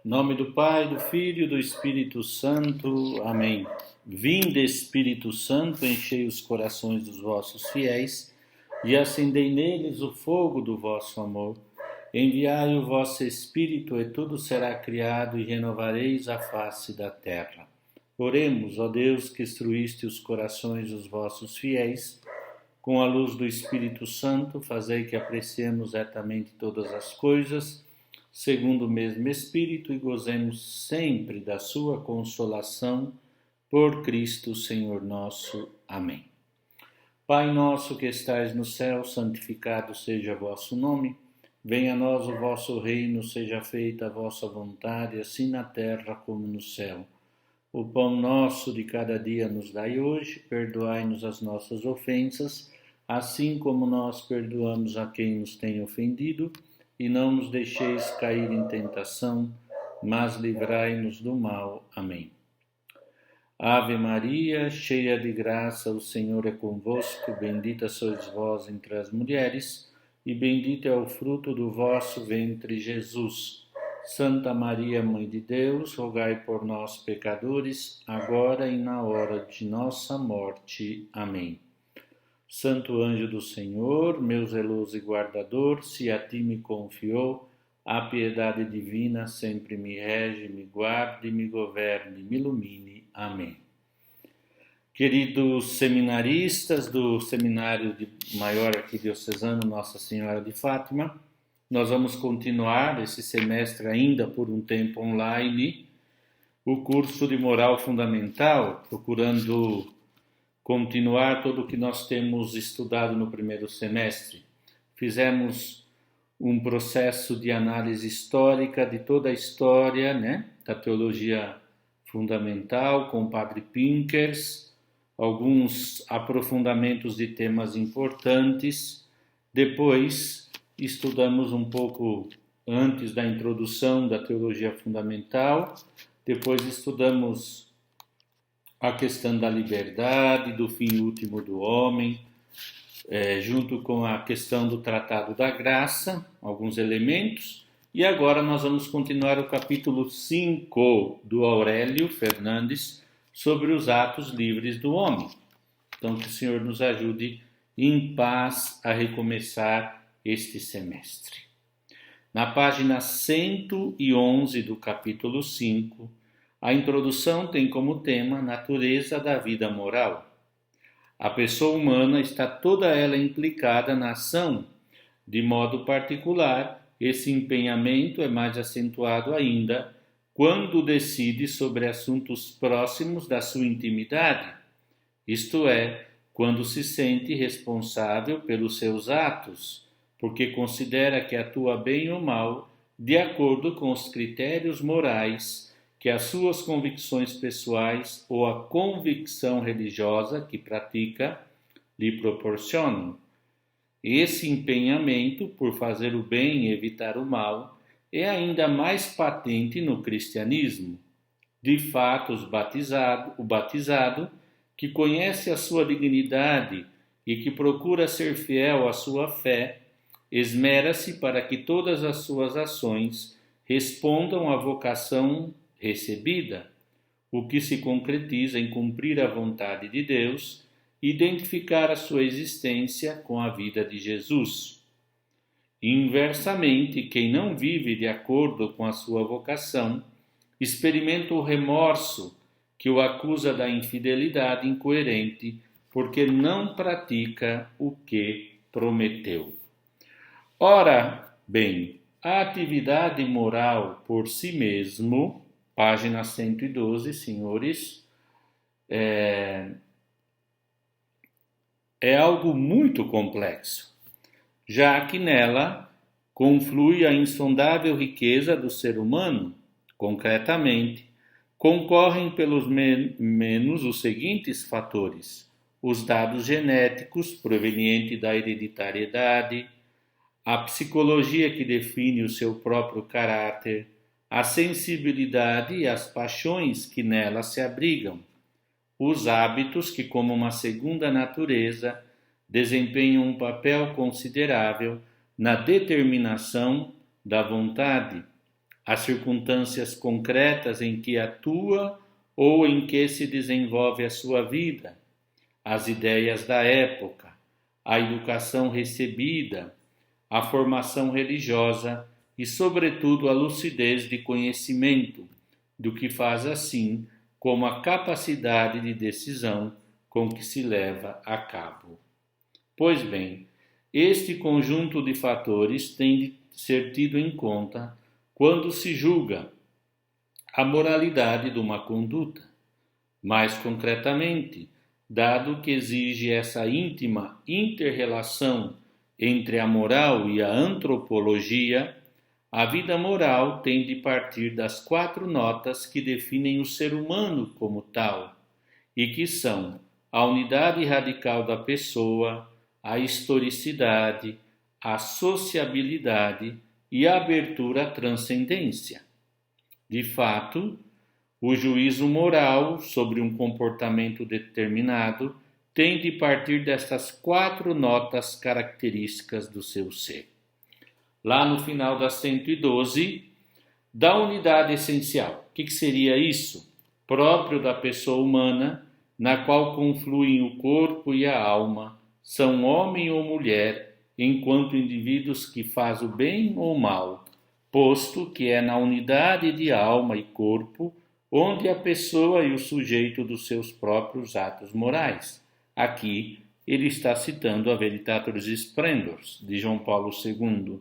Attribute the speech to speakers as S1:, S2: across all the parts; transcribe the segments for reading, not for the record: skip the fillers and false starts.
S1: Em nome do Pai, do Filho e do Espírito Santo. Amém. Vinde, Espírito Santo, enchei os corações dos vossos fiéis e acendei neles o fogo do vosso amor. Enviai o vosso Espírito e tudo será criado e renovareis a face da terra. Oremos, ó Deus, que instruíste os corações dos vossos fiéis, com a luz do Espírito Santo, fazei que apreciemos retamente todas as coisas, segundo o mesmo Espírito, e gozemos sempre da sua consolação, por Cristo Senhor nosso. Amém. Pai nosso que estais no céu, santificado seja o vosso nome. Venha a nós o vosso reino, seja feita a vossa vontade, assim na terra como no céu. O pão nosso de cada dia nos dai hoje, perdoai-nos as nossas ofensas, assim como nós perdoamos a quem nos tem ofendido, e não nos deixeis cair em tentação, mas livrai-nos do mal. Amém. Ave Maria, cheia de graça, o Senhor é convosco, bendita sois vós entre as mulheres, e bendito é o fruto do vosso ventre, Jesus. Santa Maria, Mãe de Deus, rogai por nós, pecadores, agora e na hora de nossa morte. Amém. Santo anjo do Senhor, meu zeloso e guardador, se a ti me confiou, a piedade divina sempre me rege, me guarde, me governe, me ilumine. Amém. Queridos seminaristas do Seminário Maior Arquidiocesano Nossa Senhora de Fátima, nós vamos continuar esse semestre ainda por um tempo online, o curso de Moral Fundamental, procurando continuar tudo o que nós temos estudado no primeiro semestre. Fizemos um processo de análise histórica de toda a história, da teologia fundamental, com o Padre Pinkers, alguns aprofundamentos de temas importantes. Depois, estudamos um pouco antes da introdução da teologia fundamental. Depois, estudamos a questão da liberdade, do fim último do homem, junto com a questão do Tratado da Graça, alguns elementos. E agora nós vamos continuar o capítulo 5 do Aurélio Fernandes sobre os atos livres do homem. Então, que o Senhor nos ajude em paz a recomeçar este semestre. Na página 111 do capítulo 5, a introdução tem como tema a natureza da vida moral. A pessoa humana está toda ela implicada na ação. De modo particular, esse empenhamento é mais acentuado ainda quando decide sobre assuntos próximos da sua intimidade, isto é, quando se sente responsável pelos seus atos, porque considera que atua bem ou mal de acordo com os critérios morais que as suas convicções pessoais ou a convicção religiosa que pratica lhe proporcionam. Esse empenhamento por fazer o bem e evitar o mal é ainda mais patente no cristianismo. De fato, o batizado, que conhece a sua dignidade e que procura ser fiel à sua fé, esmera-se para que todas as suas ações respondam à vocação recebida, o que se concretiza em cumprir a vontade de Deus e identificar a sua existência com a vida de Jesus. Inversamente, quem não vive de acordo com a sua vocação experimenta o remorso que o acusa da infidelidade incoerente porque não pratica o que prometeu. Ora bem, a atividade moral por si mesmo, página 112, senhores, é algo muito complexo, já que nela conflui a insondável riqueza do ser humano. Concretamente, concorrem pelos menos os seguintes fatores: os dados genéticos provenientes da hereditariedade, a psicologia que define o seu próprio caráter, a sensibilidade e as paixões que nela se abrigam, os hábitos que, como uma segunda natureza, desempenham um papel considerável na determinação da vontade, as circunstâncias concretas em que atua ou em que se desenvolve a sua vida, as ideias da época, a educação recebida, a formação religiosa e, sobretudo, a lucidez de conhecimento, do que faz assim como a capacidade de decisão com que se leva a cabo. Pois bem, este conjunto de fatores tem de ser tido em conta quando se julga a moralidade de uma conduta. Mais concretamente, dado que exige essa íntima inter-relação entre a moral e a antropologia, a vida moral tem de partir das 4 notas que definem o ser humano como tal, e que são a unidade radical da pessoa, a historicidade, a sociabilidade e a abertura à transcendência. De fato, o juízo moral sobre um comportamento determinado tem de partir destas 4 notas características do seu ser. Lá no final da 112, da unidade essencial. O que seria isso? Próprio da pessoa humana, na qual confluem o corpo e a alma, são homem ou mulher, enquanto indivíduos que faz o bem ou o mal, posto que é na unidade de alma e corpo onde a pessoa e o sujeito dos seus próprios atos morais. Aqui ele está citando a Veritatis Splendor, de João Paulo II.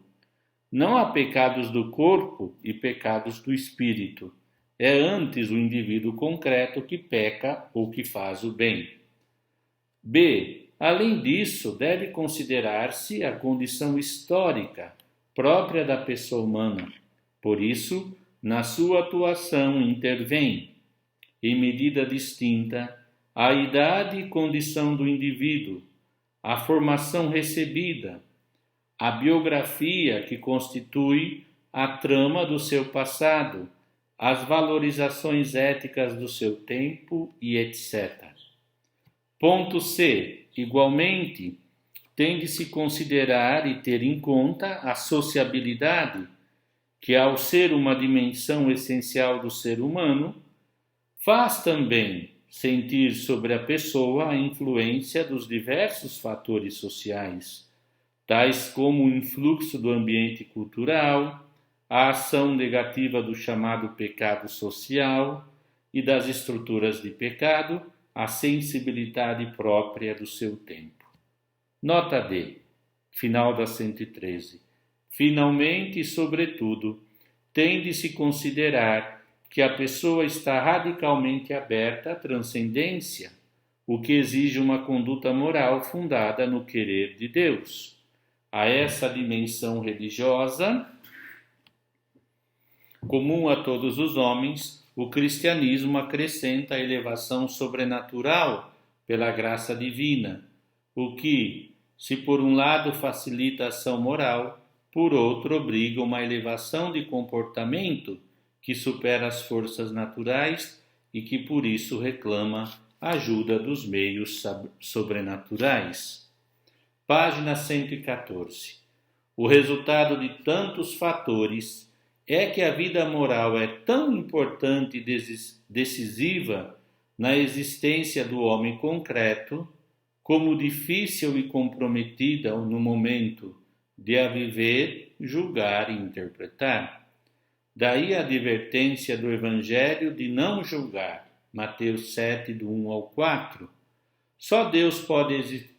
S1: Não há pecados do corpo e pecados do espírito. É antes o indivíduo concreto que peca ou que faz o bem. B. Além disso, deve considerar-se a condição histórica própria da pessoa humana. Por isso, na sua atuação intervém, em medida distinta, a idade e condição do indivíduo, a formação recebida, a biografia que constitui a trama do seu passado, as valorizações éticas do seu tempo e etc. Ponto C. Igualmente, tem de se considerar e ter em conta a sociabilidade, que ao ser uma dimensão essencial do ser humano, faz também sentir sobre a pessoa a influência dos diversos fatores sociais, tais como o influxo do ambiente cultural, a ação negativa do chamado pecado social e das estruturas de pecado, a sensibilidade própria do seu tempo. Nota D, final da 113. Finalmente e sobretudo, tem de se considerar que a pessoa está radicalmente aberta à transcendência, o que exige uma conduta moral fundada no querer de Deus. A essa dimensão religiosa, comum a todos os homens, o cristianismo acrescenta a elevação sobrenatural pela graça divina, o que, se por um lado facilita a ação moral, por outro obriga uma elevação de comportamento que supera as forças naturais e que por isso reclama a ajuda dos meios sobrenaturais. Página 114. O resultado de tantos fatores é que a vida moral é tão importante e decisiva na existência do homem concreto, como difícil e comprometida no momento de a viver, julgar e interpretar. Daí a advertência do Evangelho de não julgar, Mateus 7, do 1 ao 4. Só Deus pode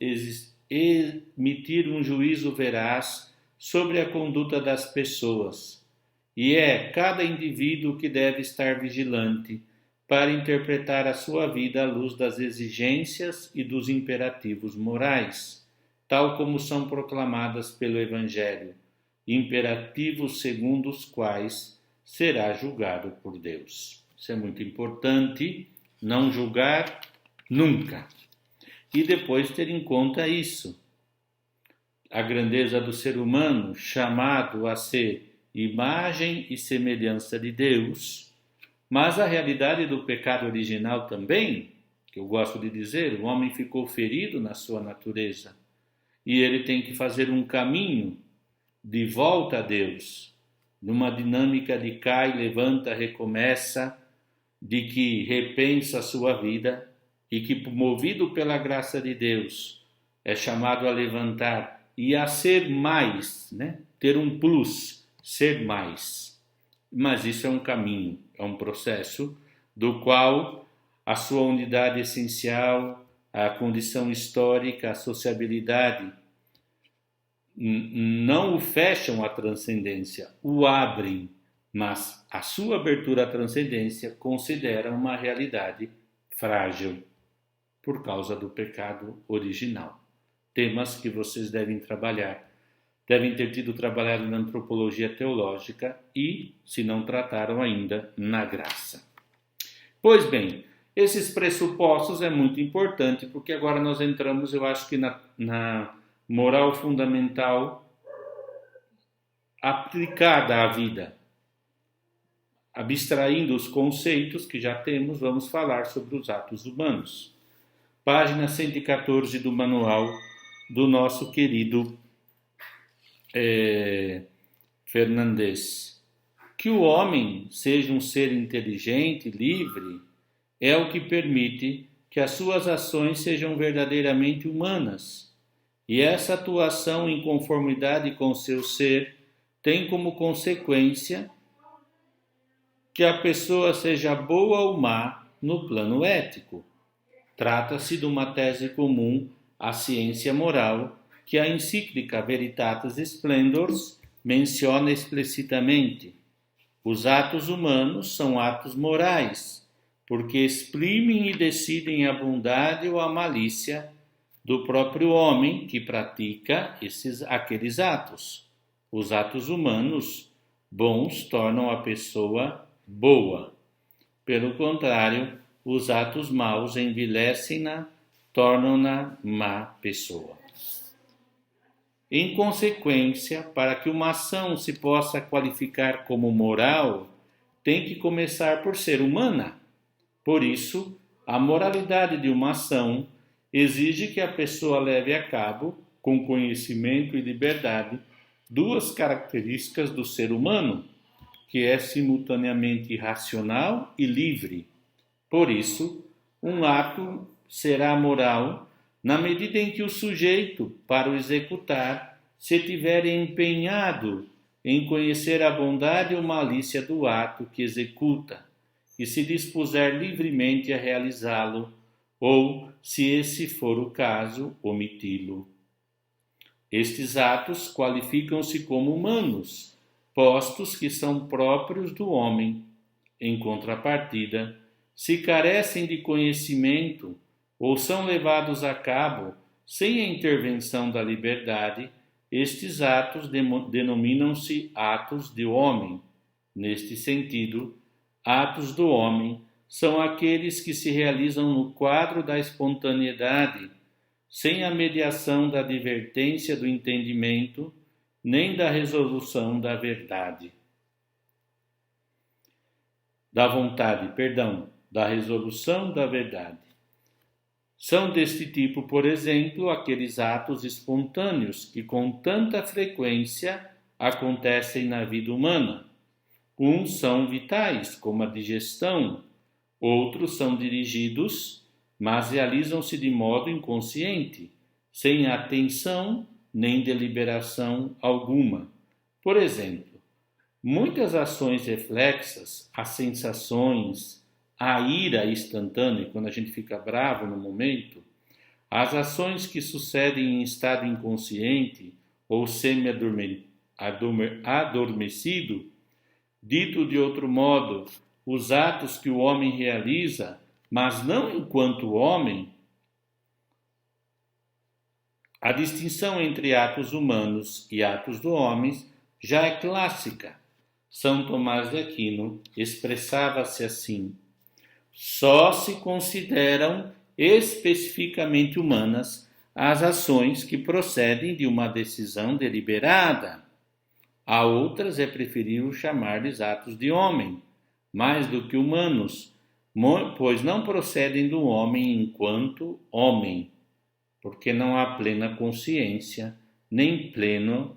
S1: emitir um juízo veraz sobre a conduta das pessoas, e é cada indivíduo que deve estar vigilante para interpretar a sua vida à luz das exigências e dos imperativos morais, tal como são proclamadas pelo Evangelho, imperativos segundo os quais será julgado por Deus. Isso é muito importante, não julgar nunca. E depois ter em conta isso, a grandeza do ser humano, chamado a ser imagem e semelhança de Deus, mas a realidade do pecado original também, que eu gosto de dizer, o homem ficou ferido na sua natureza e ele tem que fazer um caminho de volta a Deus, numa dinâmica de cai, levanta, recomeça, de que repensa a sua vida e que, movido pela graça de Deus, é chamado a levantar e a ser mais, né? Ter um plus, ser mais. Mas isso é um caminho, é um processo do qual a sua unidade essencial, a condição histórica, a sociabilidade, não o fecham à transcendência, o abrem, mas a sua abertura à transcendência considera uma realidade frágil por causa do pecado original. Temas que vocês devem trabalhar, devem ter tido trabalhado na antropologia teológica e, se não trataram ainda, na graça. Pois bem, esses pressupostos é muito importante, porque agora nós entramos, eu acho que na moral fundamental aplicada à vida. Abstraindo os conceitos que já temos, vamos falar sobre os atos humanos. Página 114 do manual do nosso querido Fernandes. Que o homem seja um ser inteligente, livre, é o que permite que as suas ações sejam verdadeiramente humanas. E essa atuação em conformidade com seu ser tem como consequência que a pessoa seja boa ou má no plano ético. Trata-se de uma tese comum à ciência moral que a encíclica Veritatis Splendors menciona explicitamente. Os atos humanos são atos morais, porque exprimem e decidem a bondade ou a malícia do próprio homem que pratica aqueles atos. Os atos humanos bons tornam a pessoa boa. Pelo contrário, os atos maus envilecem-na, tornam-na má pessoa. Em consequência, para que uma ação se possa qualificar como moral, tem que começar por ser humana. Por isso, a moralidade de uma ação exige que a pessoa leve a cabo, com conhecimento e liberdade, duas características do ser humano, que é simultaneamente racional e livre. Por isso, um ato será moral na medida em que o sujeito, para o executar, se tiver empenhado em conhecer a bondade ou malícia do ato que executa e se dispuser livremente a realizá-lo, ou, se esse for o caso, omiti-lo. Estes atos qualificam-se como humanos, postos que são próprios do homem. Em contrapartida, se carecem de conhecimento ou são levados a cabo sem a intervenção da liberdade, estes atos denominam-se atos de homem. Neste sentido, atos do homem são aqueles que se realizam no quadro da espontaneidade, sem a mediação da advertência do entendimento, nem da resolução da verdade. Da resolução da verdade. São deste tipo, por exemplo, aqueles atos espontâneos que com tanta frequência acontecem na vida humana. Uns são vitais, como a digestão, outros são dirigidos, mas realizam-se de modo inconsciente, sem atenção nem deliberação alguma. Por exemplo, muitas ações reflexas, as sensações, a ira instantânea, quando a gente fica bravo no momento, as ações que sucedem em estado inconsciente ou semi-adormecido, dito de outro modo, os atos que o homem realiza, mas não enquanto homem. A distinção entre atos humanos e atos do homem já é clássica. São Tomás de Aquino expressava-se assim: só se consideram especificamente humanas as ações que procedem de uma decisão deliberada. A outras é preferível chamar-lhes atos de homem, mais do que humanos, pois não procedem do homem enquanto homem, porque não há plena consciência, nem plena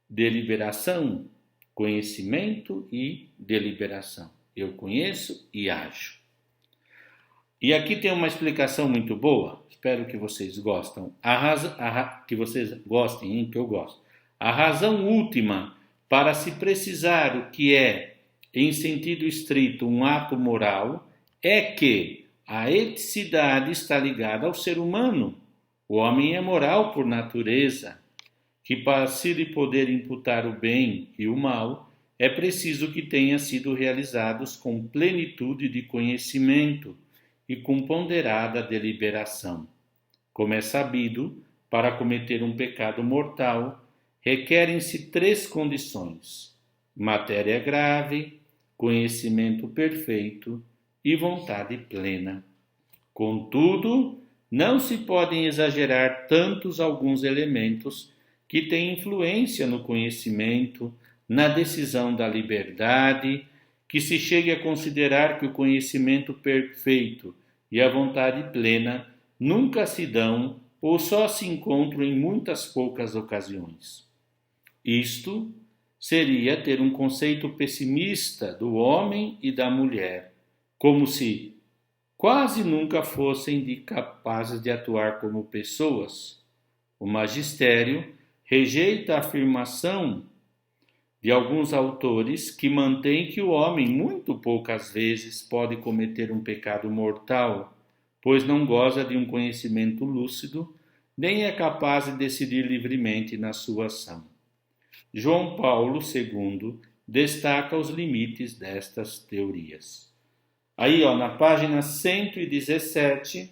S1: deliberação. conhecimento e deliberação. Eu conheço e ajo. E aqui tem uma explicação muito boa, espero que vocês gostem. Que vocês gostem, hein, que eu gosto. A razão última para se precisar o que é, em sentido estrito, um ato moral, é que a eticidade está ligada ao ser humano. O homem é moral por natureza, que para se lhe poder imputar o bem e o mal, é preciso que tenha sido realizados com plenitude de conhecimento e com ponderada deliberação. Como é sabido, para cometer um pecado mortal, requerem-se 3 condições: matéria grave, conhecimento perfeito e vontade plena. Contudo, não se podem exagerar tantos alguns elementos que têm influência no conhecimento, na decisão da liberdade, que se chegue a considerar que o conhecimento perfeito e a vontade plena nunca se dão ou só se encontram em muitas poucas ocasiões. Isto seria ter um conceito pessimista do homem e da mulher, como se quase nunca fossem capazes de atuar como pessoas. O magistério rejeita a afirmação de alguns autores que mantêm que o homem muito poucas vezes pode cometer um pecado mortal, pois não goza de um conhecimento lúcido, nem é capaz de decidir livremente na sua ação. João Paulo II destaca os limites destas teorias. Aí, na página 117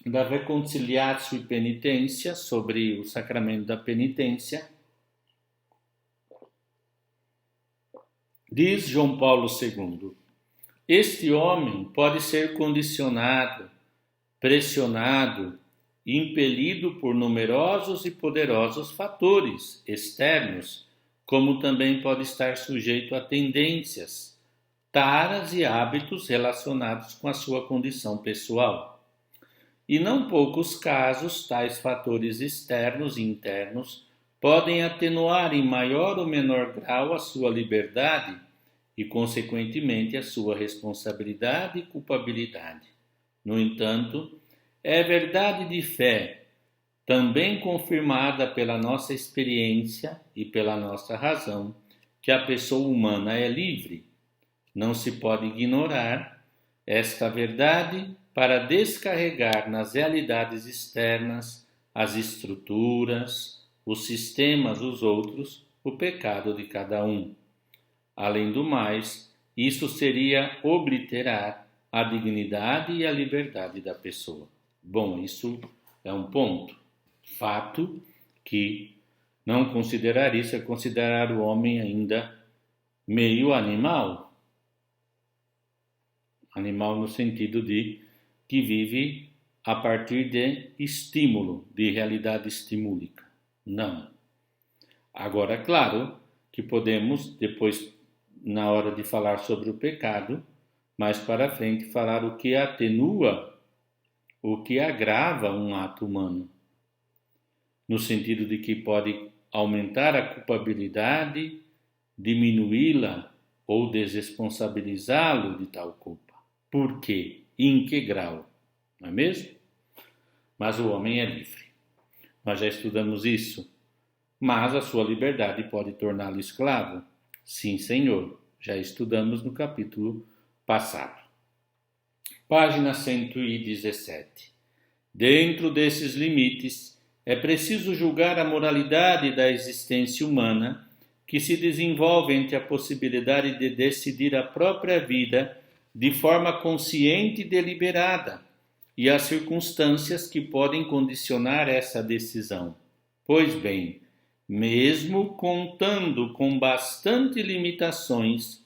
S1: da Reconciliatio e Penitência, sobre o sacramento da penitência, diz João Paulo II: este homem pode ser condicionado, pressionado, impelido por numerosos e poderosos fatores externos, como também pode estar sujeito a tendências, taras e hábitos relacionados com a sua condição pessoal. E não poucos casos, tais fatores externos e internos podem atenuar em maior ou menor grau a sua liberdade e, consequentemente, a sua responsabilidade e culpabilidade. No entanto, é verdade de fé, também confirmada pela nossa experiência e pela nossa razão, que a pessoa humana é livre. Não se pode ignorar esta verdade para descarregar nas realidades externas, as estruturas, os sistemas dos outros, o pecado de cada um. Além do mais, isso seria obliterar a dignidade e a liberdade da pessoa. Bom, isso é um ponto. Fato que não considerar isso é considerar o homem ainda meio animal. Animal no sentido de que vive a partir de estímulo, de realidade estimúlica. Não. Agora, claro que podemos, depois, na hora de falar sobre o pecado, mais para frente, falar o que atenua, o que agrava um ato humano, no sentido de que pode aumentar a culpabilidade, diminuí-la ou desresponsabilizá-lo de tal culpa. Por quê? Em que grau? Não é mesmo? Mas o homem é livre. Nós já estudamos isso. Mas a sua liberdade pode torná-lo escravo? Sim, senhor. Já estudamos no capítulo passado. Página 117. Dentro desses limites, é preciso julgar a moralidade da existência humana, que se desenvolve entre a possibilidade de decidir a própria vida de forma consciente e deliberada, e as circunstâncias que podem condicionar essa decisão. Pois bem, mesmo contando com bastante limitações,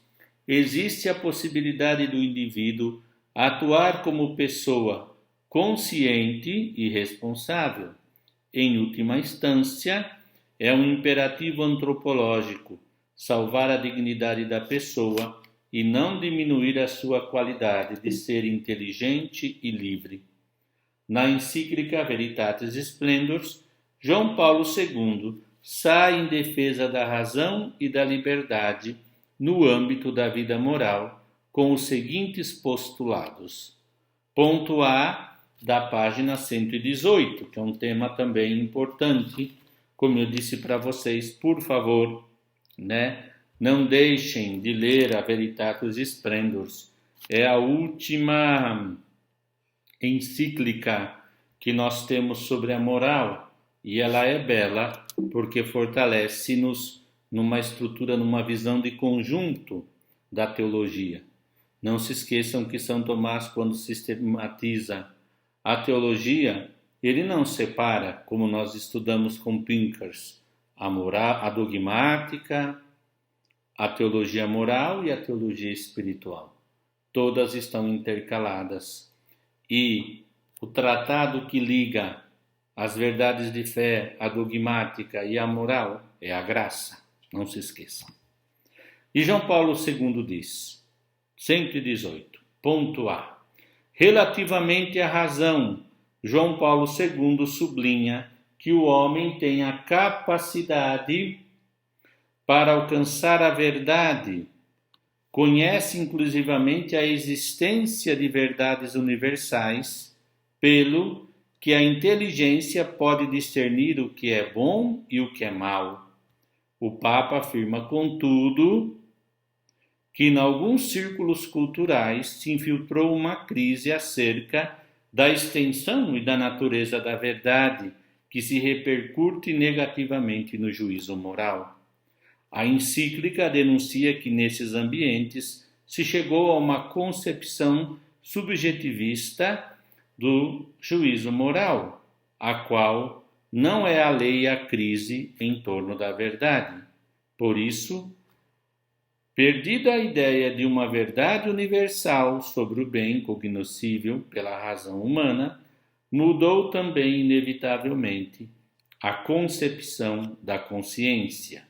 S1: existe a possibilidade do indivíduo atuar como pessoa consciente e responsável. Em última instância, é um imperativo antropológico salvar a dignidade da pessoa e não diminuir a sua qualidade de ser inteligente e livre. Na encíclica Veritatis Splendor, João Paulo II sai em defesa da razão e da liberdade no âmbito da vida moral com os seguintes postulados. Ponto A da página 118, que é um tema também importante. Como eu disse para vocês, por favor, não deixem de ler a Veritatis Splendors. É a última encíclica que nós temos sobre a moral, e ela é bela porque fortalece-nos numa estrutura, numa visão de conjunto da teologia. Não se esqueçam que São Tomás, quando sistematiza a teologia, ele não separa, como nós estudamos com Pincers, a moral, a dogmática, a teologia moral e a teologia espiritual. Todas estão intercaladas. E o tratado que liga as verdades de fé, a dogmática e a moral é a graça. Não se esqueçam. E João Paulo II diz, 118, ponto A. Relativamente à razão, João Paulo II sublinha que o homem tem a capacidade para alcançar a verdade, conhece inclusivamente a existência de verdades universais, pelo que a inteligência pode discernir o que é bom e o que é mal. O Papa afirma, contudo, que em alguns círculos culturais se infiltrou uma crise acerca da extensão e da natureza da verdade, que se repercute negativamente no juízo moral. A encíclica denuncia que nesses ambientes se chegou a uma concepção subjetivista do juízo moral, a qual não é alheia à crise em torno da verdade. Por isso, perdida a ideia de uma verdade universal sobre o bem cognoscível pela razão humana, mudou também inevitavelmente a concepção da consciência.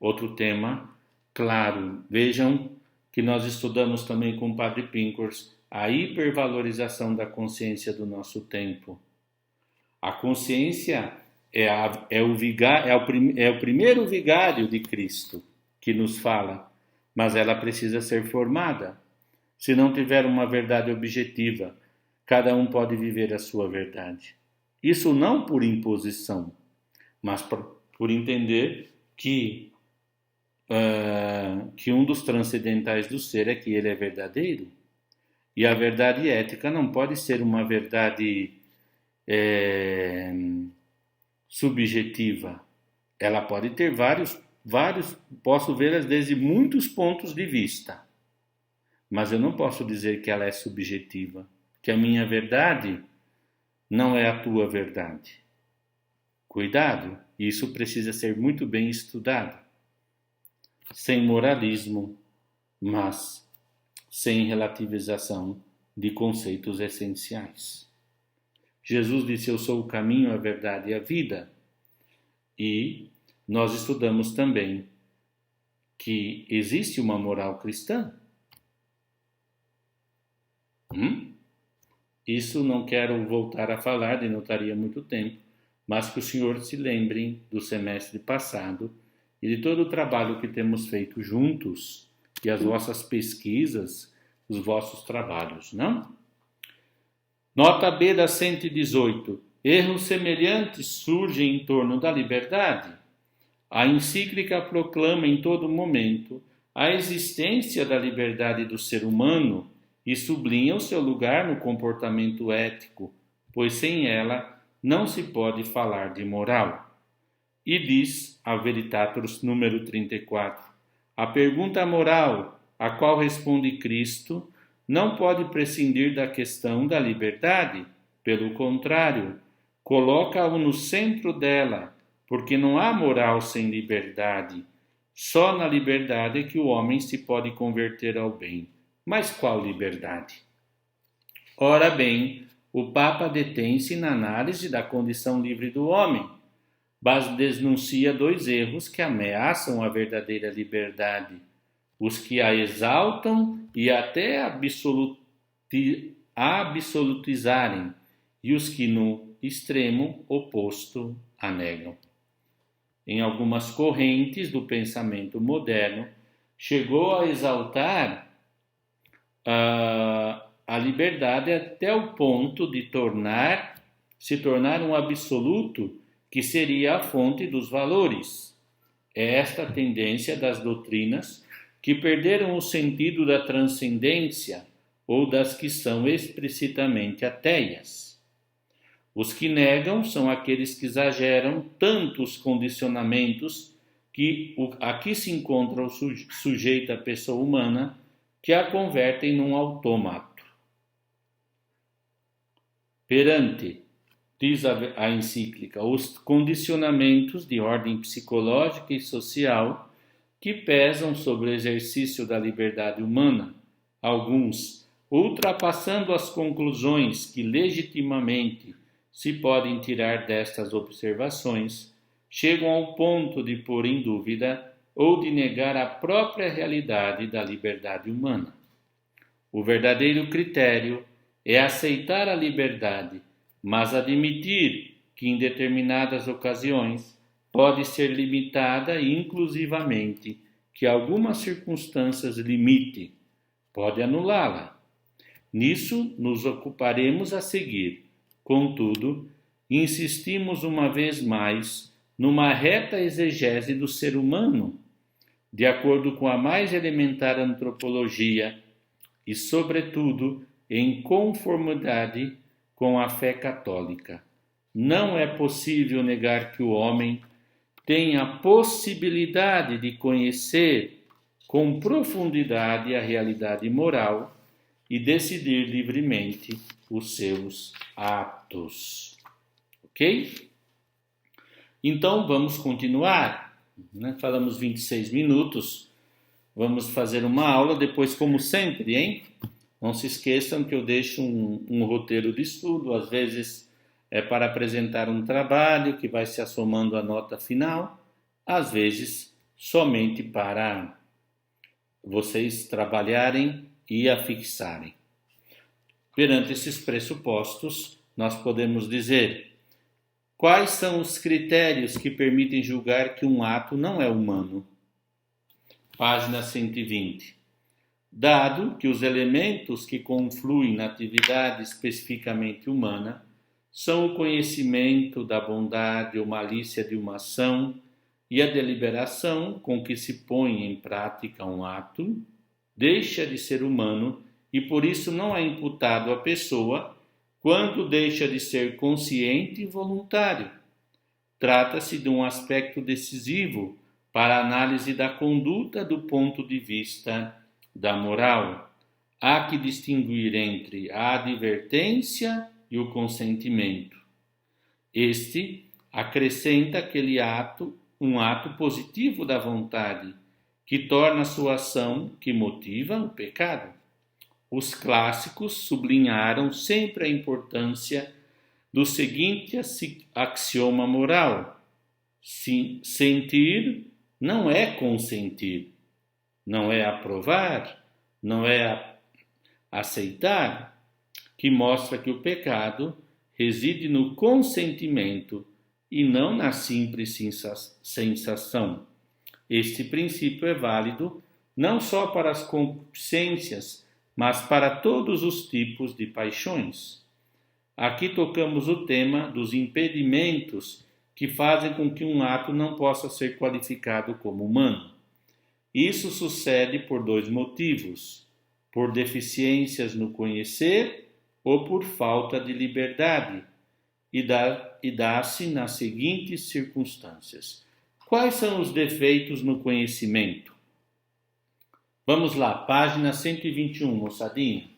S1: Outro tema, claro, vejam que nós estudamos também com o Padre Pincors a hipervalorização da consciência do nosso tempo. A consciência é o primeiro vigário de Cristo que nos fala, mas ela precisa ser formada. Se não tiver uma verdade objetiva, cada um pode viver a sua verdade. Isso não por imposição, mas por entender que um dos transcendentais do ser é que ele é verdadeiro. E a verdade ética não pode ser uma verdade subjetiva. Ela pode ter vários, posso vê-las desde muitos pontos de vista. Mas eu não posso dizer que ela é subjetiva, que a minha verdade não é a tua verdade. Cuidado, isso precisa ser muito bem estudado. Sem moralismo, mas sem relativização de conceitos essenciais. Jesus disse, eu sou o caminho, a verdade e a vida. E nós estudamos também que existe uma moral cristã. Isso não quero voltar a falar, denotaria muito tempo, mas que os senhores se lembrem do semestre passado e de todo o trabalho que temos feito juntos e as vossas pesquisas, os vossos trabalhos, não? Nota B da 118. Erros semelhantes surgem em torno da liberdade. A encíclica proclama em todo momento a existência da liberdade do ser humano e sublinha o seu lugar no comportamento ético, pois sem ela não se pode falar de moral. E diz a Veritatis número 34, a pergunta moral a qual responde Cristo não pode prescindir da questão da liberdade, pelo contrário, coloca-o no centro dela, porque não há moral sem liberdade. Só na liberdade é que o homem se pode converter ao bem. Mas qual liberdade? Ora bem, o Papa detém-se na análise da condição livre do homem, mas denuncia dois erros que ameaçam a verdadeira liberdade: os que a exaltam e até absolutizarem, e os que no extremo oposto a negam. em algumas correntes do pensamento moderno, chegou a exaltar a liberdade até o ponto de se tornar um absoluto que seria a fonte dos valores. É esta a tendência das doutrinas que perderam o sentido da transcendência ou das que são explicitamente ateias. Os que negam são aqueles que exageram tanto os condicionamentos que aqui se encontra o sujeito, a pessoa humana, que a convertem num autômato. Perante, diz a encíclica, os condicionamentos de ordem psicológica e social que pesam sobre o exercício da liberdade humana, alguns, ultrapassando as conclusões que legitimamente se podem tirar destas observações, chegam ao ponto de pôr em dúvida ou de negar a própria realidade da liberdade humana. O verdadeiro critério é aceitar a liberdade, mas admitir que em determinadas ocasiões pode ser limitada e inclusivamente que algumas circunstâncias limite, pode anulá-la. Nisso nos ocuparemos a seguir. Contudo, insistimos uma vez mais numa reta exegese do ser humano, de acordo com a mais elementar antropologia e, sobretudo, em conformidade com a fé católica. Não é possível negar que o homem tem a possibilidade de conhecer com profundidade a realidade moral e decidir livremente os seus atos. Ok? Então, vamos continuar. Falamos 26 minutos. Vamos fazer uma aula depois, como sempre, hein? Não se esqueçam que eu deixo um roteiro de estudo, às vezes é para apresentar um trabalho que vai se assomando à nota final, às vezes somente para vocês trabalharem e afixarem. Perante esses pressupostos, nós podemos dizer: quais são os critérios que permitem julgar que um ato não é humano? Página 120. Dado que os elementos que confluem na atividade especificamente humana são o conhecimento da bondade ou malícia de uma ação e a deliberação com que se põe em prática um ato, deixa de ser humano e por isso não é imputado à pessoa quando deixa de ser consciente e voluntário. Trata-se de um aspecto decisivo para a análise da conduta do ponto de vista da moral. Há que distinguir entre a advertência e o consentimento. Este acrescenta aquele ato, um ato positivo da vontade, que torna a sua ação que motiva o pecado. Os clássicos sublinharam sempre a importância do seguinte axioma moral: sentir não é consentir, não é aprovar, não é aceitar, que mostra que o pecado reside no consentimento e não na simples sensação. Este princípio é válido não só para as concupiscências, mas para todos os tipos de paixões. Aqui tocamos o tema dos impedimentos que fazem com que um ato não possa ser qualificado como humano. Isso sucede por dois motivos: por deficiências no conhecer ou por falta de liberdade, e dá-se nas seguintes circunstâncias. Quais são os defeitos no conhecimento? Vamos lá, página 121, moçadinha.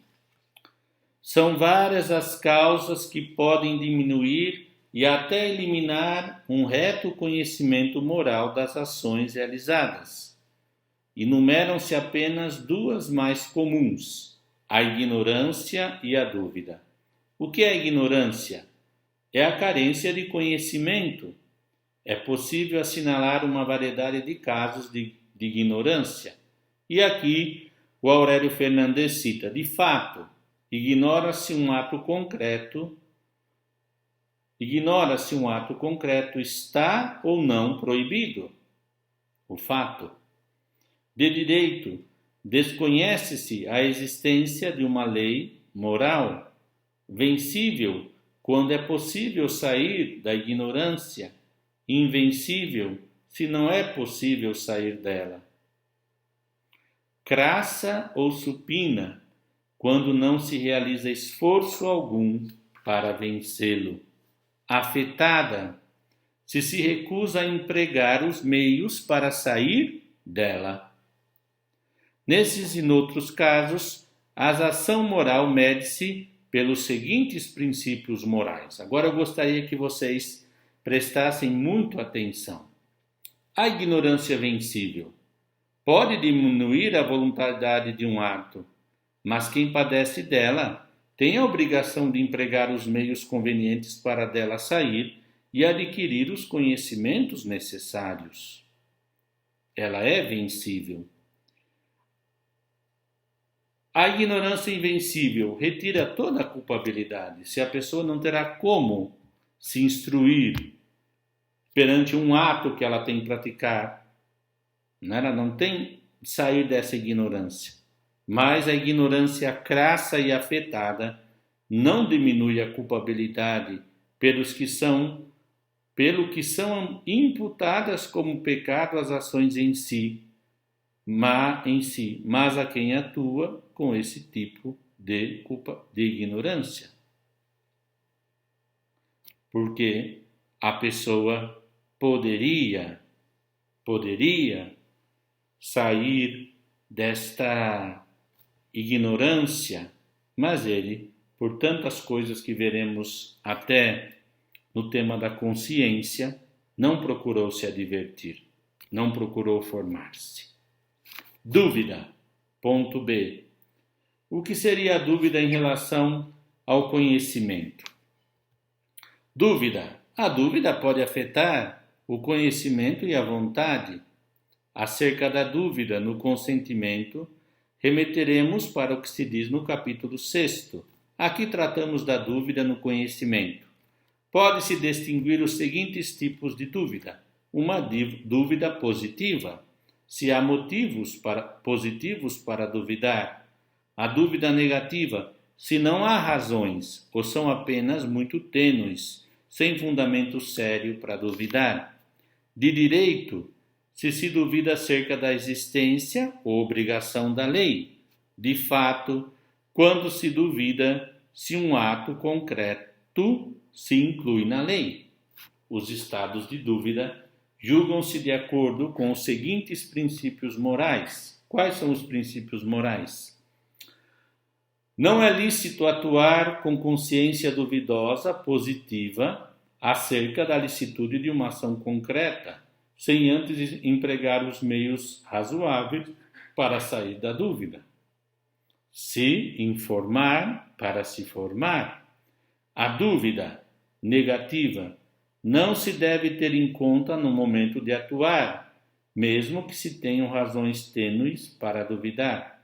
S1: São várias as causas que podem diminuir e até eliminar um reto conhecimento moral das ações realizadas. Enumeram-se apenas duas mais comuns: a ignorância e a dúvida. O que é a ignorância? É a carência de conhecimento. É possível assinalar uma variedade de casos de ignorância. E aqui o Aurélio Fernandes cita: de fato, ignora-se um ato concreto Ignora se um ato concreto está ou não proibido. O fato. De direito, desconhece-se a existência de uma lei moral, vencível quando é possível sair da ignorância, invencível se não é possível sair dela. Crassa ou supina, quando não se realiza esforço algum para vencê-lo. Afetada, se se recusa a empregar os meios para sair dela. Nesses e noutros casos, a ação moral mede-se pelos seguintes princípios morais. Agora eu gostaria que vocês prestassem muito atenção. A ignorância vencível pode diminuir a voluntariedade de um ato, mas quem padece dela tem a obrigação de empregar os meios convenientes para dela sair e adquirir os conhecimentos necessários. Ela é vencível. A ignorância invencível retira toda a culpabilidade. Se a pessoa não terá como se instruir perante um ato que ela tem que praticar, ela não tem de sair dessa ignorância. Mas a ignorância crassa e afetada não diminui a culpabilidade pelo que são imputadas como pecado as ações em si, mas a quem atua com esse tipo de ignorância. Porque a pessoa poderia sair desta ignorância, mas ele, por tantas coisas que veremos até no tema da consciência, não procurou se advertir, não procurou formar-se. Dúvida. Ponto B. O que seria a dúvida em relação ao conhecimento? Dúvida. A dúvida pode afetar o conhecimento e a vontade. Acerca da dúvida no consentimento, remeteremos para o que se diz no capítulo 6. Aqui tratamos da dúvida no conhecimento. Pode-se distinguir os seguintes tipos de dúvida. Uma dúvida positiva, se há motivos positivos para duvidar. A dúvida negativa, se não há razões ou são apenas muito tênues, sem fundamento sério para duvidar. De direito, se duvida acerca da existência ou obrigação da lei. De fato, quando se duvida se um ato concreto se inclui na lei. Os estados de dúvida julgam-se de acordo com os seguintes princípios morais. Quais são os princípios morais? Não é lícito atuar com consciência duvidosa, positiva, acerca da licitude de uma ação concreta, sem antes empregar os meios razoáveis para sair da dúvida. Se informar para se formar. A dúvida negativa não se deve ter em conta no momento de atuar, mesmo que se tenham razões tênues para duvidar.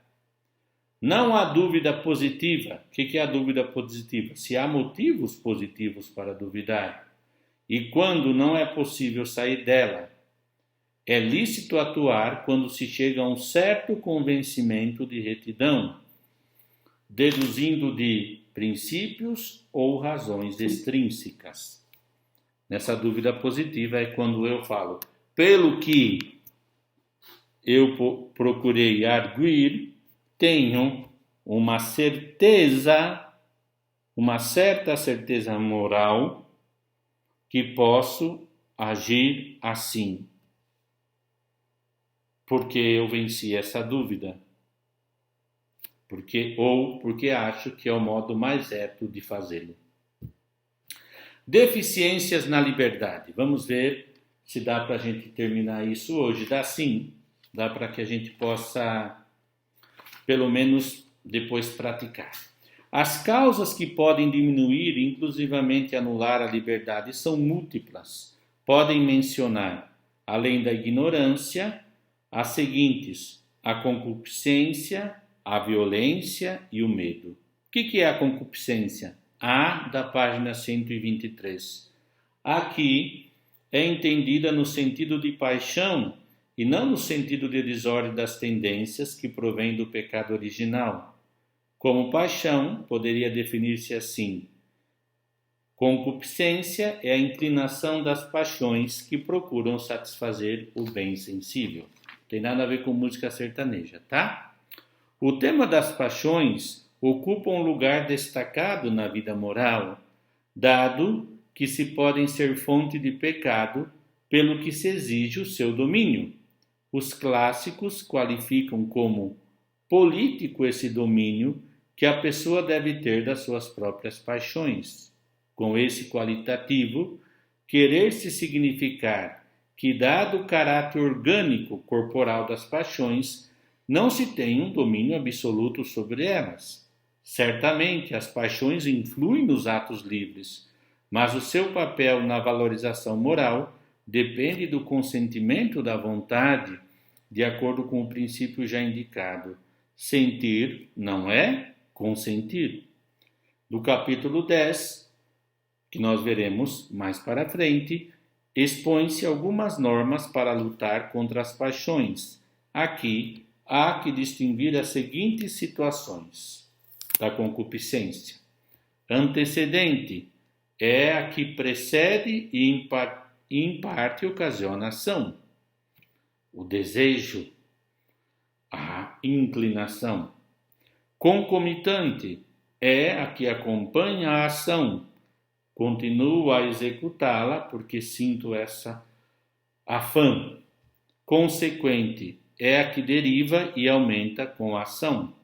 S1: Não há dúvida positiva. O que é a dúvida positiva? Se há motivos positivos para duvidar. E quando não é possível sair dela, é lícito atuar quando se chega a um certo convencimento de retidão, deduzindo de princípios ou razões extrínsecas. Nessa dúvida positiva é quando eu falo, pelo que eu procurei arguir, tenho uma certeza, uma certa certeza moral que posso agir assim, porque eu venci essa dúvida, porque acho que é o modo mais reto de fazê-lo. Deficiências na liberdade. Vamos ver se dá para a gente terminar isso hoje. Dá sim, dá para que a gente possa, pelo menos, depois praticar. As causas que podem diminuir, inclusivamente anular a liberdade, são múltiplas. Podem mencionar, além da ignorância, as seguintes: a concupiscência, a violência e o medo. O que é a concupiscência? A da página 123. Aqui é entendida no sentido de paixão e não no sentido de desordem das tendências que provém do pecado original. Como paixão, poderia definir-se assim: concupiscência é a inclinação das paixões que procuram satisfazer o bem sensível. Não tem nada a ver com música sertaneja, tá? O tema das paixões ocupa um lugar destacado na vida moral, dado que se podem ser fonte de pecado pelo que se exige o seu domínio. Os clássicos qualificam como político esse domínio que a pessoa deve ter das suas próprias paixões. Com esse qualitativo, querer-se significar que, dado o caráter orgânico corporal das paixões, não se tem um domínio absoluto sobre elas. Certamente, as paixões influem nos atos livres, mas o seu papel na valorização moral depende do consentimento da vontade, de acordo com o princípio já indicado. Sentir não é consentir. Do capítulo 10, que nós veremos mais para frente, expõe-se algumas normas para lutar contra as paixões. Aqui há que distinguir as seguintes situações da concupiscência. Antecedente é a que precede e em parte ocasiona a ação. O desejo, a inclinação. Concomitante é a que acompanha a ação. Continuo a executá-la porque sinto essa afã. Consequente é a que deriva e aumenta com a ação.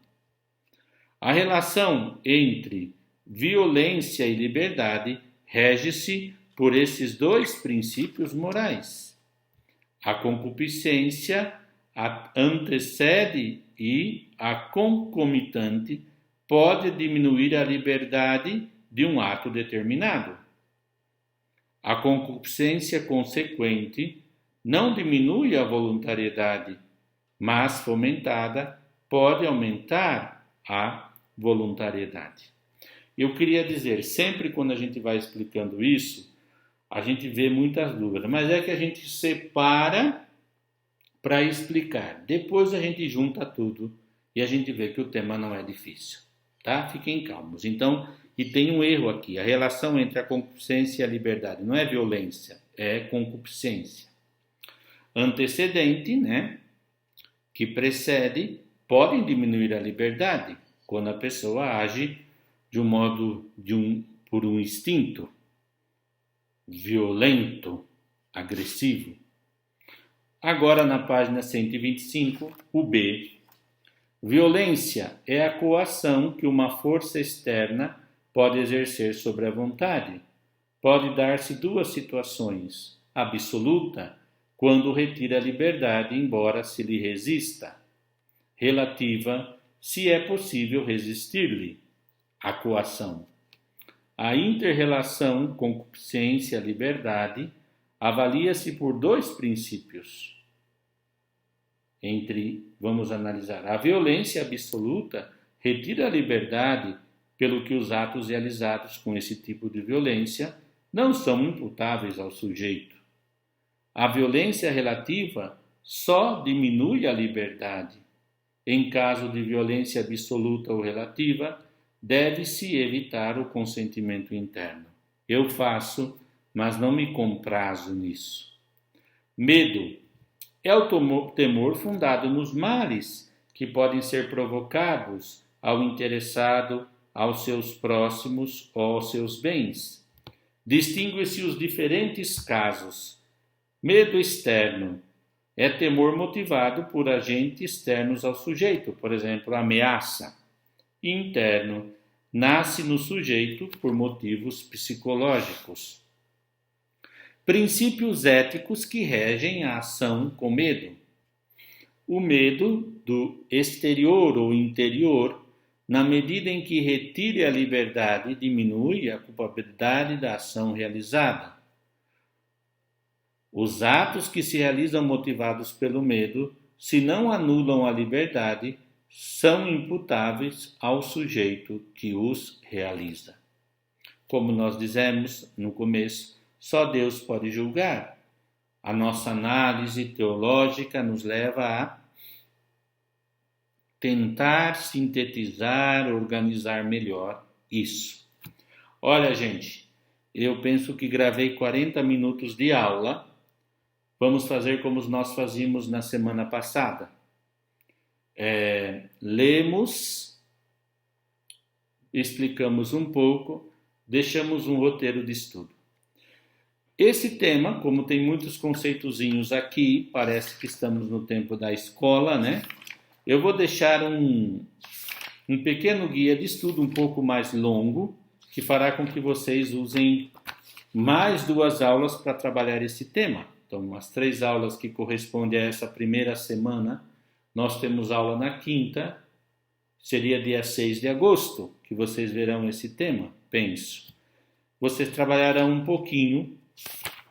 S1: A relação entre violência e liberdade rege-se por esses dois princípios morais. A concupiscência antecede e a concomitante pode diminuir a liberdade de um ato determinado. A concupiscência consequente não diminui a voluntariedade, mas fomentada pode aumentar a voluntariedade. Eu queria dizer, sempre quando a gente vai explicando isso, a gente vê muitas dúvidas, mas é que a gente separa para explicar. Depois a gente junta tudo e a gente vê que o tema não é difícil, tá? Fiquem calmos. Então, e tem um erro aqui, a relação entre a concupiscência e a liberdade não é violência, é concupiscência. Antecedente, né, que precede, podem diminuir a liberdade quando a pessoa age de um modo, por um instinto violento, agressivo. Agora, na página 125, o B. Violência é a coação que uma força externa pode exercer sobre a vontade. Pode dar-se duas situações: absoluta, quando retira a liberdade, embora se lhe resista; relativa, se é possível resistir-lhe, a coação. A inter-relação concupiscência-liberdade avalia-se por dois princípios. Vamos analisar. A violência absoluta retira a liberdade, pelo que os atos realizados com esse tipo de violência não são imputáveis ao sujeito. A violência relativa só diminui a liberdade. Em caso de violência absoluta ou relativa, deve-se evitar o consentimento interno. Eu faço, mas não me comprazo nisso. Medo é o temor fundado nos males que podem ser provocados ao interessado, aos seus próximos ou aos seus bens. Distingue-se os diferentes casos. Medo externo é temor motivado por agentes externos ao sujeito, por exemplo, ameaça. Interno nasce no sujeito por motivos psicológicos. Princípios éticos que regem a ação com medo. O medo do exterior ou interior, na medida em que retire a liberdade, diminui a culpabilidade da ação realizada. Os atos que se realizam motivados pelo medo, se não anulam a liberdade, são imputáveis ao sujeito que os realiza. como nós dizemos no começo, só Deus pode julgar. A nossa análise teológica nos leva a tentar sintetizar, organizar melhor isso. Olha, gente, eu penso que gravei 40 minutos de aula. Vamos fazer como nós fazíamos na semana passada. Lemos, explicamos um pouco, deixamos um roteiro de estudo. Esse tema, como tem muitos conceitozinhos aqui, parece que estamos no tempo da escola, né? Eu vou deixar um pequeno guia de estudo um pouco mais longo, que fará com que vocês usem mais 2 aulas para trabalhar esse tema. Então, as 3 aulas que correspondem a essa primeira semana, nós temos aula na quinta, seria dia 6 de agosto, que vocês verão esse tema, penso. Vocês trabalharão um pouquinho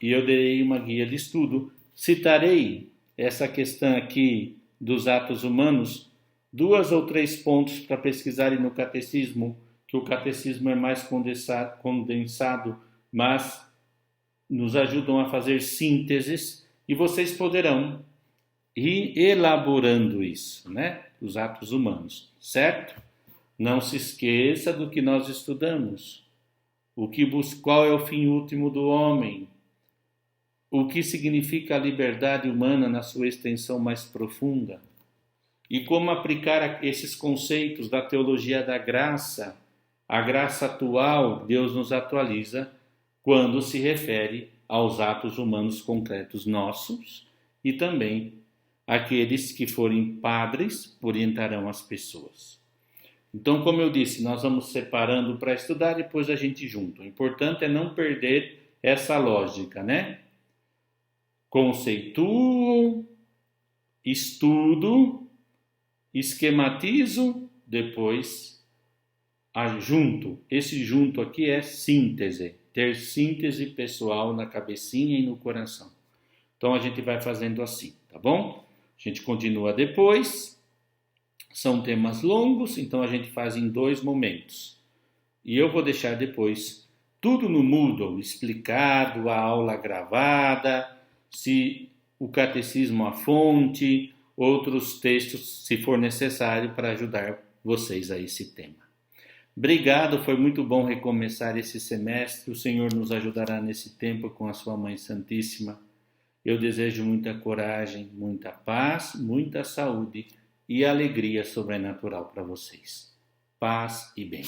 S1: e eu darei uma guia de estudo. Citarei essa questão aqui dos atos humanos, 2 ou 3 pontos para pesquisarem no catecismo, que o catecismo é mais condensado, mas nos ajudam a fazer sínteses e vocês poderão ir elaborando isso, né? Os atos humanos, certo? Não se esqueça do que nós estudamos. Qual é o fim último do homem? O que significa a liberdade humana na sua extensão mais profunda? E como aplicar esses conceitos da teologia da graça, a graça atual, Deus nos atualiza quando se refere aos atos humanos concretos nossos e também aqueles que forem padres orientarão as pessoas. Então, como eu disse, nós vamos separando para estudar, depois a gente junta. O importante é não perder essa lógica, né? Conceituo, estudo, esquematizo, depois junto. Esse junto aqui é síntese, ter síntese pessoal na cabecinha e no coração. Então a gente vai fazendo assim, tá bom? A gente continua depois. São temas longos, então a gente faz em 2 momentos. E eu vou deixar depois tudo no Moodle, explicado, a aula gravada, se o catecismo a fonte, outros textos, se for necessário, para ajudar vocês a esse tema. Obrigado, foi muito bom recomeçar esse semestre. O Senhor nos ajudará nesse tempo com a sua Mãe Santíssima. Eu desejo muita coragem, muita paz, muita saúde e alegria sobrenatural para vocês. Paz e bem.